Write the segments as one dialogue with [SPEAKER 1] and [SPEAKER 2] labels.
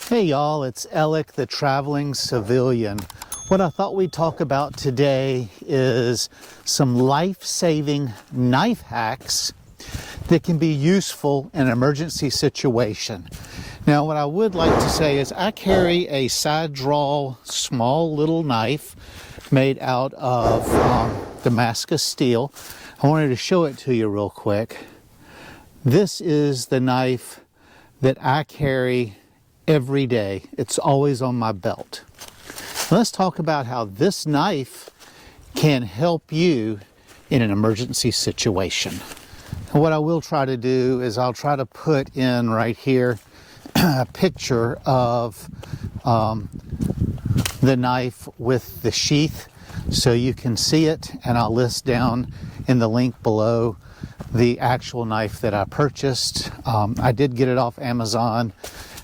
[SPEAKER 1] Hey y'all, it's Alec, the traveling civilian. What I thought we'd talk about today is some life-saving knife hacks that can be useful in an emergency situation. Now, what I would like to say is I carry a side draw small little knife made out of Damascus steel. I wanted to show it to you real quick. This is the knife that I carry every day. It's always on my belt. Let's talk about how this knife can help you in an emergency situation. And what I will try to do is I'll try to put in right here a picture of the knife with the sheath so you can see it, and I'll list down in the link below the actual knife that I purchased. I did get it off Amazon.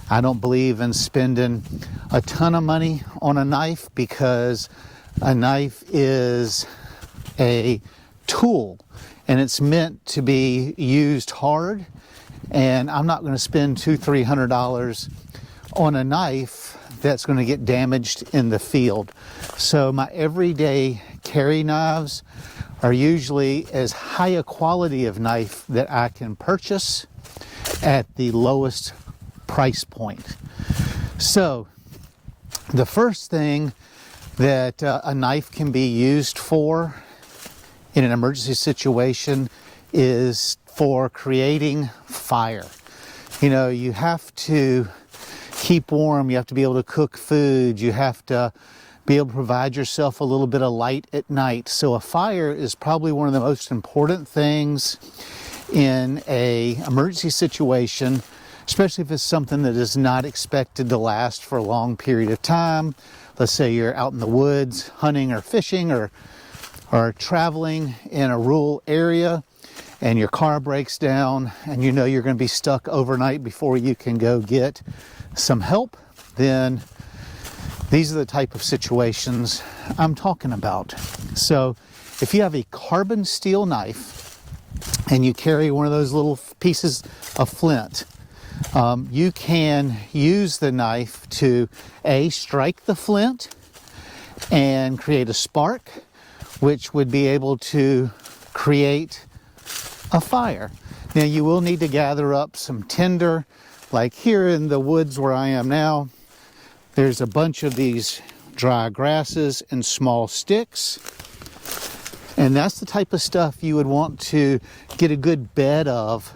[SPEAKER 1] I don't believe in spending a ton of money on a knife because a knife is a tool and it's meant to be used hard, and I'm not going to spend $200-300 on a knife that's going to get damaged in the field. So my everyday carry knives are usually as high a quality of knife that I can purchase at the lowest price point. So the first thing that a knife can be used for in an emergency situation is for creating fire. You know, you have to keep warm, you have to be able to cook food, you have to be able to provide yourself a little bit of light at night. So a fire is probably one of the most important things in an emergency situation, especially if it's something that is not expected to last for a long period of time. Let's say you're out in the woods hunting or fishing or traveling in a rural area and your car breaks down and you know you're going to be stuck overnight before you can go get some help. Then these are the type of situations I'm talking about. So if you have a carbon steel knife and you carry one of those little pieces of flint, you can use the knife to strike the flint and create a spark, which would be able to create a fire. Now you will need to gather up some tinder. Like here in the woods where I am now, there's a bunch of these dry grasses and small sticks. And that's the type of stuff you would want to get a good bed of.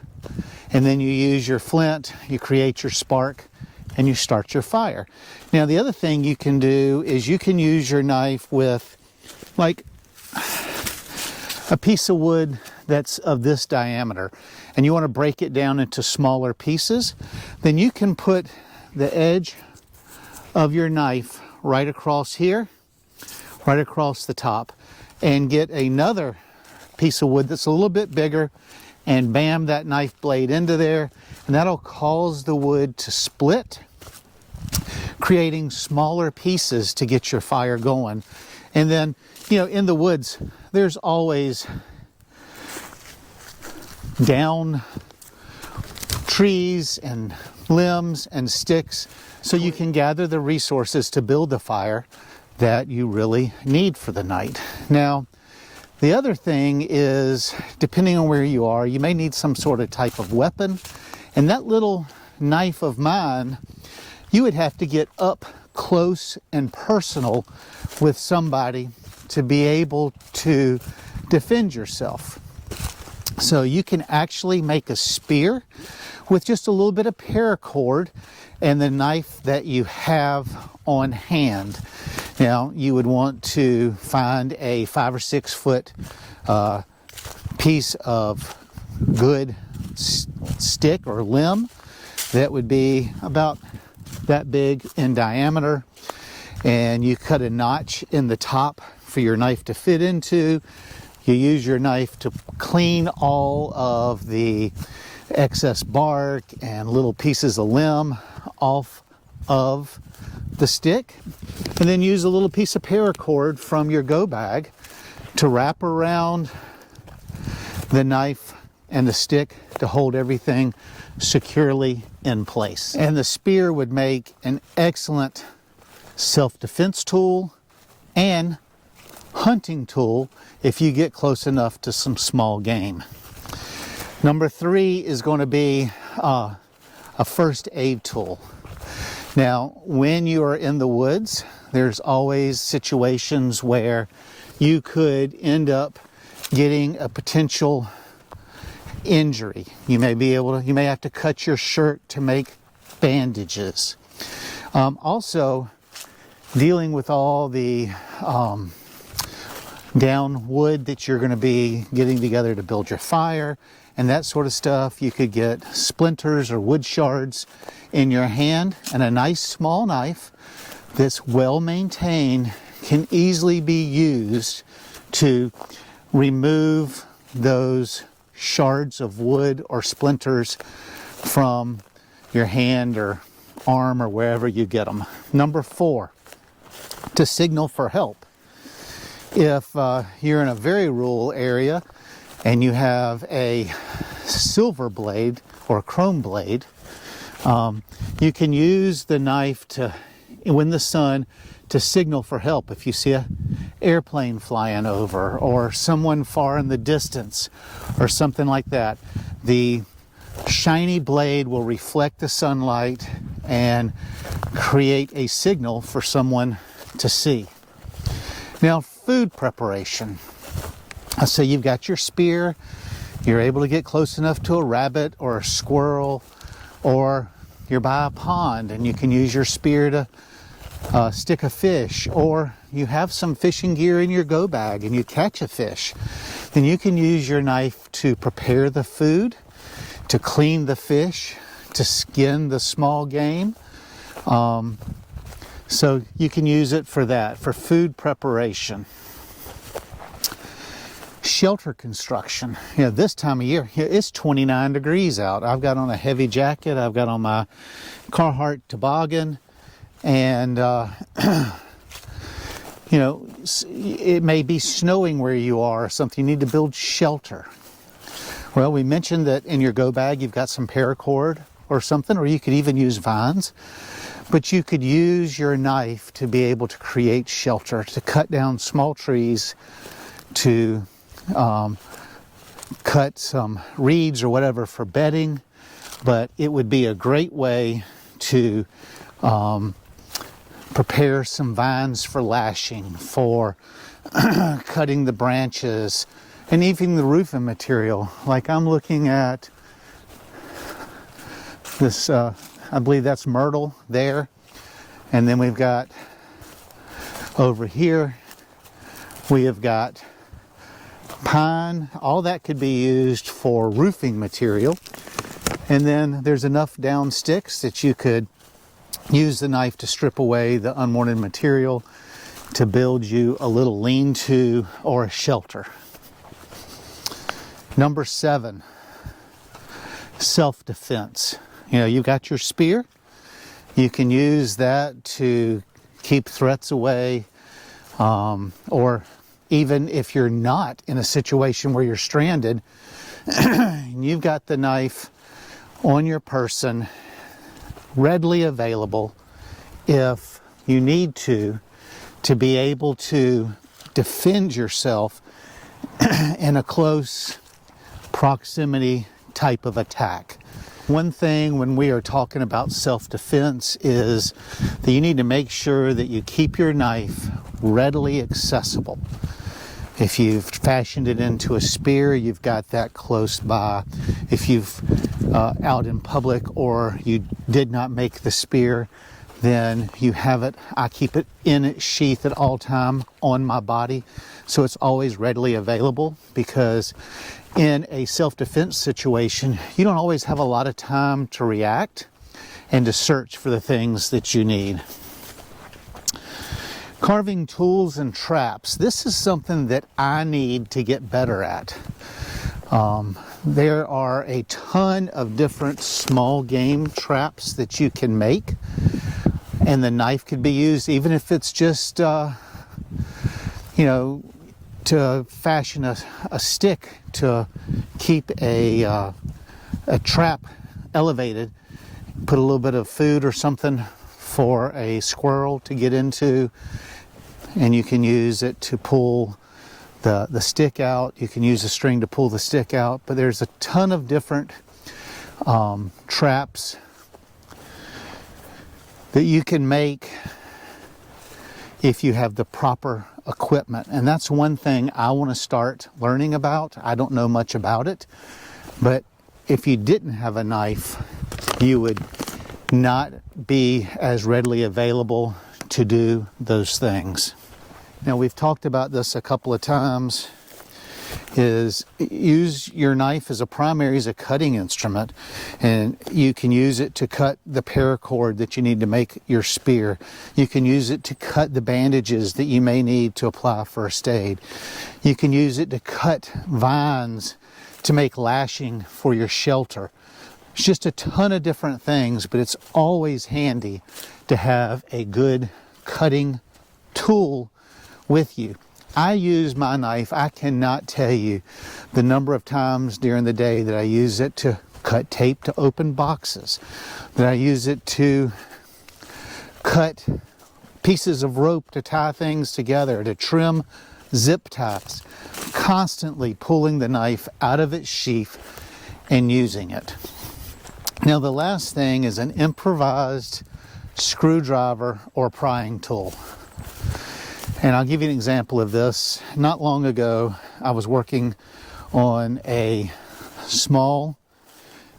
[SPEAKER 1] And then you use your flint, you create your spark, and you start your fire. Now the other thing you can do is you can use your knife with like a piece of wood that's of this diameter, and you want to break it down into smaller pieces. Then you can put the edge of your knife right across here, right across the top, and get another piece of wood that's a little bit bigger, and bam, that knife blade into there, and that'll cause the wood to split, creating smaller pieces to get your fire going. And then, you know, in the woods, there's always down trees and limbs and sticks, so you can gather the resources to build the fire that you really need for the night. Now, the other thing is, depending on where you are, you may need some sort of type of weapon. And that little knife of mine, you would have to get up close and personal with somebody to be able to defend yourself. So you can actually make a spear with just a little bit of paracord and the knife that you have on hand. Now, you would want to find a 5 or 6 foot piece of good stick or limb that would be about that big in diameter, and you cut a notch in the top for your knife to fit into. You use your knife to clean all of the excess bark and little pieces of limb off of the stick, and then use a little piece of paracord from your go bag to wrap around the knife and the stick to hold everything securely in place. And the spear would make an excellent self-defense tool and hunting tool if you get close enough to some small game. Number 3 is going to be a first aid tool. Now, when you are in the woods, there's always situations where you could end up getting a potential injury. You may have to cut your shirt to make bandages. Also, dealing with all the down wood that you're going to be getting together to build your fire and that sort of stuff, you could get splinters or wood shards in your hand, and a nice small knife that's well maintained can easily be used to remove those shards of wood or splinters from your hand or arm or wherever you get them. Number 4, to signal for help. If you're in a very rural area and you have a silver blade or a chrome blade, you can use the knife in the sun to signal for help. If you see an airplane flying over or someone far in the distance or something like that, the shiny blade will reflect the sunlight and create a signal for someone to see. Now, food preparation. So you've got your spear, you're able to get close enough to a rabbit or a squirrel, or you're by a pond and you can use your spear to stick a fish, or you have some fishing gear in your go bag and you catch a fish. Then you can use your knife to prepare the food, to clean the fish, to skin the small game. So you can use it for that, for food preparation. Shelter construction. This time of year, it's 29 degrees out. I've got on a heavy jacket. I've got on my Carhartt toboggan. And, it may be snowing where you are or something. You need to build shelter. Well, we mentioned that in your go bag you've got some paracord or something, or you could even use vines. But you could use your knife to be able to create shelter, to cut down small trees, to cut some reeds or whatever for bedding. But it would be a great way to prepare some vines for lashing, for cutting the branches, and even the roofing material. Like I'm looking at this, I believe that's myrtle there. And then we've got over here, we have got pine. All that could be used for roofing material. And then there's enough down sticks that you could use the knife to strip away the unwanted material to build you a little lean-to or a shelter. Number 7, self-defense. You've got your spear. You can use that to keep threats away, or even if you're not in a situation where you're stranded, you've got the knife on your person, readily available if you need to be able to defend yourself in a close proximity type of attack. One thing when we are talking about self-defense is that you need to make sure that you keep your knife readily accessible. If you've fashioned it into a spear, you've got that close by. If you've out in public or you did not make the spear, then you have it. I keep it in its sheath at all time on my body, so it's always readily available, because in a self-defense situation, you don't always have a lot of time to react and to search for the things that you need. Carving tools and traps. This is something that I need to get better at. There are a ton of different small game traps that you can make, and the knife could be used, even if it's just, to fashion a stick to keep a trap elevated. put a little bit of food or something for a squirrel to get into, and you can use it to pull the stick out. You can use a string to pull the stick out, but there's a ton of different traps that you can make if you have the proper equipment. And that's one thing I want to start learning about. I don't know much about it, but if you didn't have a knife, you would not be as readily available to do those things. Now, we've talked about this a couple of times, is use your knife as a primary, as a cutting instrument, and you can use it to cut the paracord that you need to make your spear. You can use it to cut the bandages that you may need to apply first aid. You can use it to cut vines to make lashing for your shelter. It's just a ton of different things, but it's always handy to have a good cutting tool with you. I use my knife. I cannot tell you the number of times during the day that I use it to cut tape to open boxes, that I use it to cut pieces of rope to tie things together, to trim zip ties, constantly pulling the knife out of its sheath and using it. Now, the last thing is an improvised screwdriver or prying tool. And I'll give you an example of this. Not long ago, I was working on a small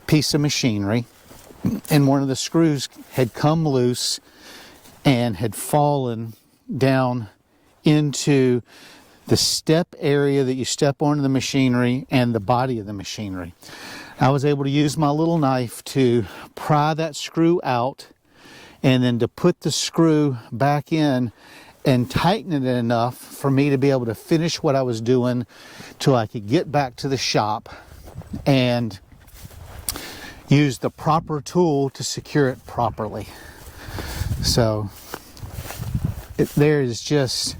[SPEAKER 1] piece of machinery, and one of the screws had come loose and had fallen down into the step area that you step onto the machinery and the body of the machinery. I was able to use my little knife to pry that screw out, and then to put the screw back in and tighten it enough for me to be able to finish what I was doing till I could get back to the shop and use the proper tool to secure it properly. So there is just,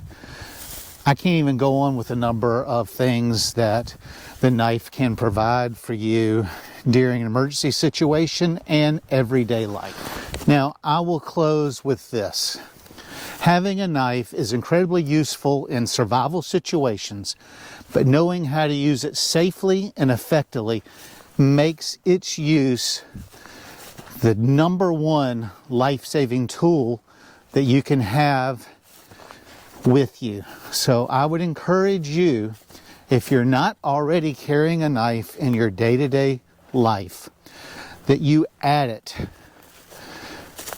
[SPEAKER 1] I can't even go on with a number of things that the knife can provide for you during an emergency situation and everyday life. Now, I will close with this. Having a knife is incredibly useful in survival situations, but knowing how to use it safely and effectively makes its use the number one life-saving tool that you can have with you. So I would encourage you, if you're not already carrying a knife in your day-to-day life, that you add it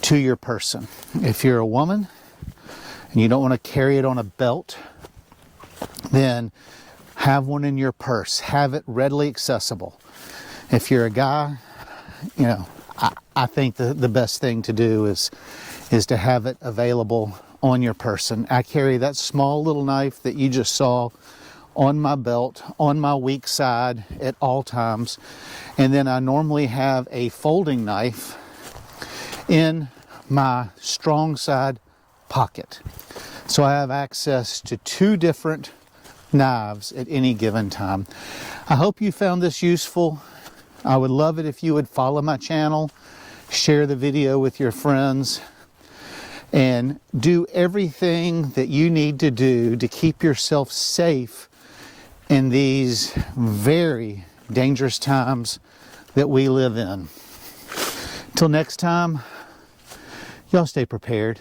[SPEAKER 1] to your person. If you're a woman and you don't want to carry it on a belt, then have one in your purse. Have it readily accessible. If you're a guy, you know, I think the best thing to do is to have it available on your person. I carry that small little knife that you just saw on my belt, on my weak side at all times. And then I normally have a folding knife in my strong side pocket. So I have access to two different knives at any given time. I hope you found this useful. I would love it if you would follow my channel, share the video with your friends, and do everything that you need to do to keep yourself safe in these very dangerous times that we live in. Till next time, y'all stay prepared.